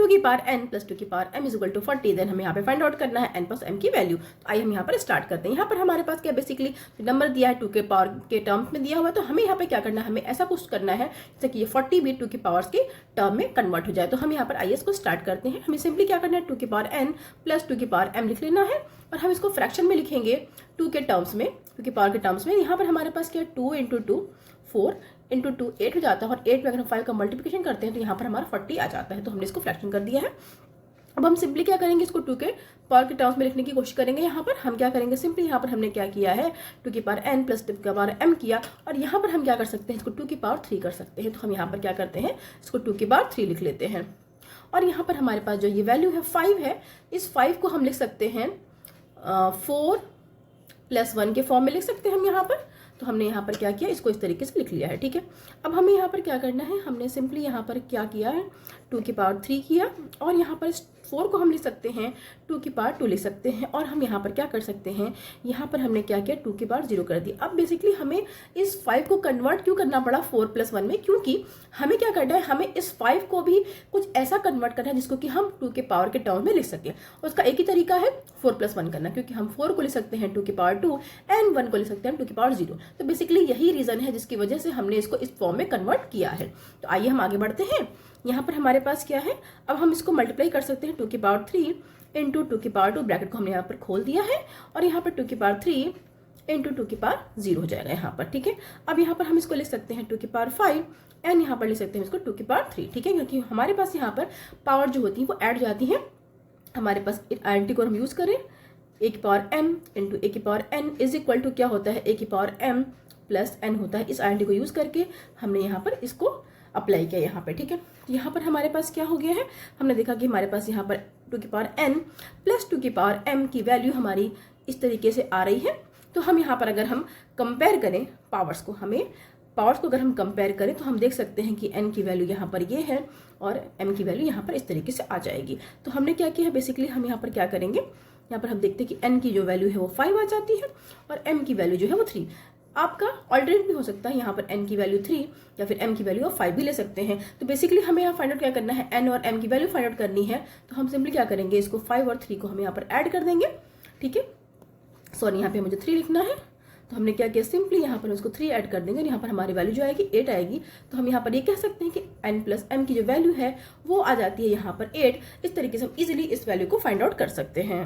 To की power n plus two की power m is equal to 40। Then हमें यहाँ पे फाइंड आउट करना है n प्लस m की वैल्यू। तो आइए हम यहाँ पर स्टार्ट करते हैं। यहाँ पर हमारे पास क्या बेसिकली नंबर दिया है 2 के पावर के टर्म्स में दिया हुआ है, तो हमें यहाँ पे क्या करना है, हमें ऐसा कुछ करना है जैसे कि ये 40 भी 2 की पावर्स के टर्म में कन्वर्ट हो जाए। तो हम यहाँ पर आइए इसको स्टार्ट करते हैं। हमें सिंपली क्या करना है, 2 की पावर n प्लस 2 की पावर m लिख लेना है और हम इसको फ्रैक्शन में लिखेंगे 2 के टर्म्स में, 2 की पावर के टर्म्स में। यहाँ पर हमारे पास क्या 2 इंटू 2 4 इंटू 2 8 हो जाता है और 8 में अगर हम 5 का मल्टीप्लिकेशन करते हैं तो यहाँ पर हमारा 40 आ जाता है। तो हमने इसको फ्रैक्शन कर दिया है। अब हम सिंपली क्या करेंगे, इसको 2 के पावर के टर्म्स में लिखने की कोशिश करेंगे। यहाँ पर हम क्या करेंगे, सिंपली यहाँ पर हमने क्या किया है 2 की पावर n प्लस 2 की पावर m किया और यहाँ पर हम क्या कर सकते हैं, इसको 2 की पावर 3 कर सकते हैं। तो हम यहाँ पर क्या करते हैं, इसको 2 की पावर 3 लिख लेते हैं। और यहाँ पर हमारे पास जो ये वैल्यू है 5 है, इस 5 को हम लिख सकते हैं 4 प्लस 1 के फॉर्म में लिख सकते हैं हम यहाँ पर। तो हमने यहाँ पर क्या किया, इसको इस तरीके से लिख लिया है। ठीक है, अब हमें यहाँ पर क्या करना है, हमने सिंपली यहाँ पर क्या किया है 2 की पावर 3 किया और यहाँ पर 4 को हम लिख सकते हैं 2 की पावर 2 लिख सकते हैं। और हम यहाँ पर क्या कर सकते हैं, यहाँ पर हमने क्या किया 2 की पावर 0 कर दिया। अब बेसिकली हमें इस 5 को कन्वर्ट क्यों करना पड़ा 4 प्लस 1 में, क्योंकि हमें क्या करना है, हमें इस 5 को भी कुछ ऐसा कन्वर्ट करना है जिसको कि हम 2 के पावर के टर्म में लिख सकें। और उसका एक ही तरीका है 4 प्लस 1 करना, क्योंकि हम 4 को लिख सकते हैं 2 की पावर 2 एंड 1 को लिख सकते हैं 2 की पावर 0। तो बेसिकली यही रीजन है जिसकी वजह से हमने इसको इस फॉर्म में कन्वर्ट किया है। तो आइए हम आगे बढ़ते हैं। यहाँ पर हमारे पास क्या है, अब हम इसको मल्टीप्लाई कर सकते हैं 2 की पावर 3 इंटू 2 की पावर 2, ब्रैकेट को हमने यहाँ पर खोल दिया है और यहाँ पर 2 की पावर 3 इंटू 2 की पावर 0 हो जाएगा यहाँ पर। ठीक है, अब यहाँ पर हम इसको लिख सकते हैं 2 की पावर 5 एंड यहाँ पर लिख सकते हैं इसको 2 की पावर 3। ठीक है, क्योंकि हमारे पास यहाँ पर पावर जो होती है वो ऐड जाती है। हमारे पास आइडेंटिटी को हम यूज करें a की पावर m इंटू a की power n is equal to क्या होता है, a की पावर m प्लस n होता है। इस आइडेंटिटी को यूज करके हमने यहाँ पर इसको अप्लाई किया यहाँ पे। ठीक है, यहाँ पर हमारे पास क्या हो गया है, हमने देखा कि हमारे पास यहाँ पर 2 की पावर n प्लस 2 की पावर m की वैल्यू हमारी इस तरीके से आ रही है। तो हम यहाँ पर अगर हम कंपेयर करें पावर्स को, अगर हम कंपेयर करें तो हम देख सकते हैं कि n की वैल्यू यहाँ पर ये है और m की वैल्यू यहाँ पर इस तरीके से आ जाएगी। तो हमने क्या किया है, बेसिकली हम यहाँ पर क्या करेंगे, यहाँ पर हम देखते हैं कि n की जो वैल्यू है वो 5 आ जाती है और m की वैल्यू जो है वो 3। आपका ऑल्टरनेट भी हो सकता है, यहाँ पर n की वैल्यू 3 या फिर m की वैल्यू आप 5 भी ले सकते हैं। तो बेसिकली हमें यहाँ फाइंड आउट क्या करना है, n और m की वैल्यू फाइंड आउट करनी है। तो हम सिंपली क्या करेंगे, इसको 5 और 3 को हम यहाँ पर ऐड कर देंगे। ठीक है, सॉरी यहाँ पे मुझे 3 लिखना है, तो हमने क्या किया, सिंपली यहाँ पर उसको 3 ऐड कर देंगे और यहाँ पर हमारी वैल्यू जो आएगी 8 आएगी। तो हम यहाँ पर ये कह सकते हैं कि n प्लस m की जो वैल्यू है वो आ जाती है यहाँ पर 8। इस तरीके से हम इजीली इस वैल्यू को फाइंड आउट कर सकते हैं।